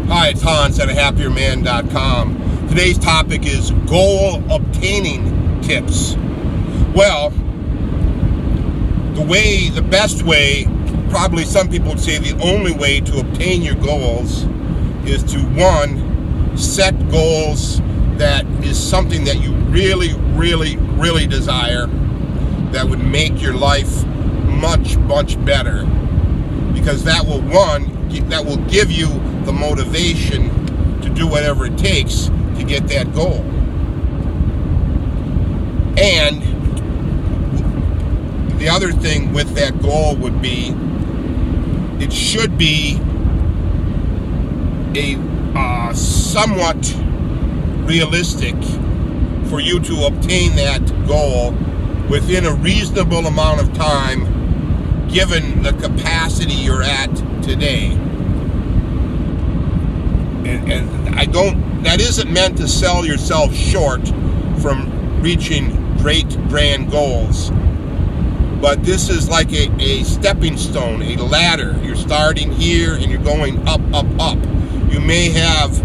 Hi, it's Hans at ahappierman.com. Today's topic is goal obtaining tips. Well, the best way, probably some people would say the only way to obtain your goals is to, one, set goals that is something that you really desire, that would make your life much better, because that will give you the motivation to do whatever it takes to get that goal. And the other thing with that goal would be, it should be a somewhat realistic for you to obtain that goal within a reasonable amount of time, given the capacity you're at today. And that isn't meant to sell yourself short from reaching great grand goals, but this is like a stepping stone, a ladder. You're starting here and you're going up. You may have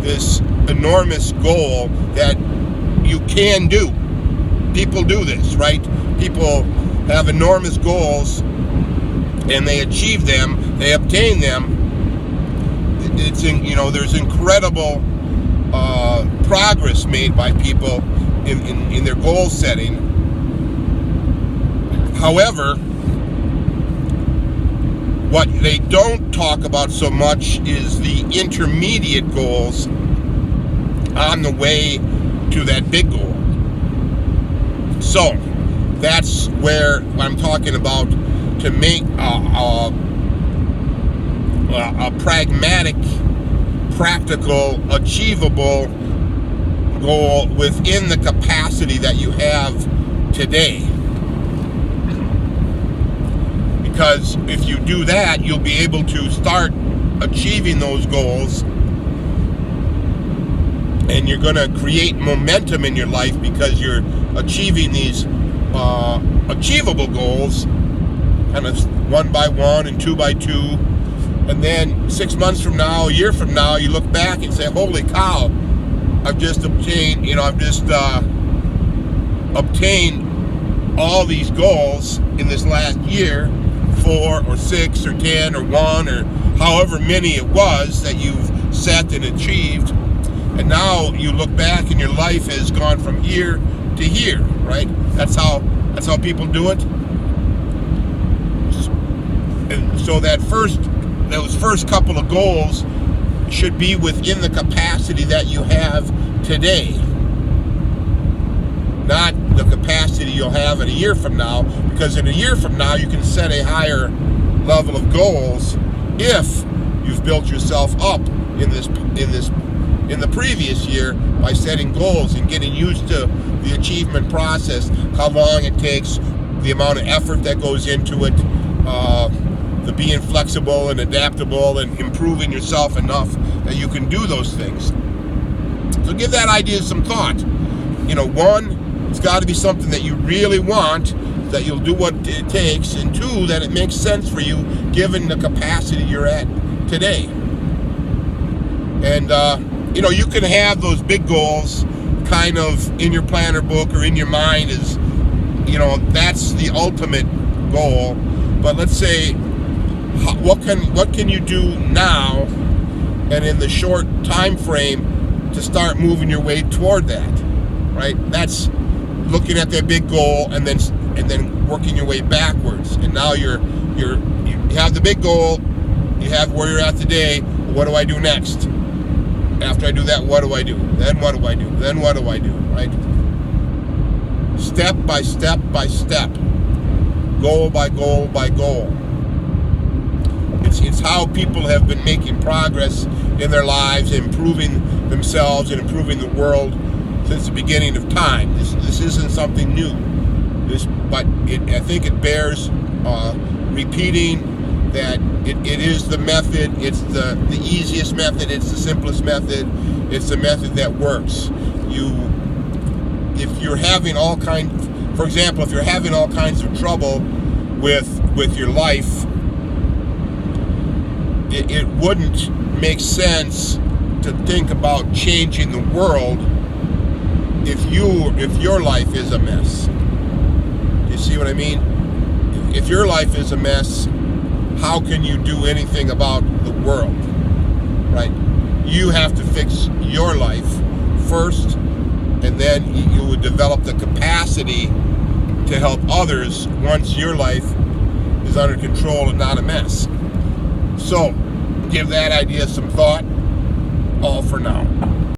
this enormous goal that you can do. People do this, right? People have enormous goals and they achieve them, they obtain them. There's incredible progress made by people in their goal setting. However, what they don't talk about so much is the intermediate goals on the way to that big goal. So that's where I'm talking about, to make a pragmatic, practical, achievable goal within the capacity that you have today. Because if you do that, you'll be able to start achieving those goals, and you're going to create momentum in your life because you're achieving these achievable goals, kind of one by one and two by two. And then 6 months from now, a year from now, you look back and say, holy cow, I've just obtained all these goals in this last year, 4 or 6 or 10 or 1 or however many it was that you've set and achieved. And now you look back and your life has gone from here to here, right? That's how people do it. And so those first couple of goals should be within the capacity that you have today, not the capacity you'll have in a year from now, because in a year from now you can set a higher level of goals if you've built yourself up in the previous year by setting goals and getting used to the achievement process, how long it takes, the amount of effort that goes into it, the being flexible and adaptable and improving yourself enough that you can do those things. So give that idea some thought. One, it's got to be something that you really want, that you'll do what it takes, and two, that it makes sense for you given the capacity you're at today. And you can have those big goals kind of in your planner book or in your mind as, that's the ultimate goal. But let's say, what can you do now and in the short time frame to start moving your way toward that, right? That's looking at that big goal and then working your way backwards. And now you have the big goal, you have where you're at today. What do I do next? After I do that, what do I do? Then what do I do? Then what do I do, right? Step by step by step. Goal by goal by goal. It's how people have been making progress in their lives, improving themselves and improving the world since the beginning of time. This isn't something new. But I think it bears repeating that it is the method. It's the easiest method. It's the simplest method. It's the method that works. If you're having all kinds, for example, if you're having all kinds of trouble with your life, it wouldn't make sense to think about changing the world if your life is a mess. You see what I mean? If your life is a mess, how can you do anything about the world? Right? You have to fix your life first, and then you would develop the capacity to help others once your life is under control and not a mess. So, give that idea some thought. All for now.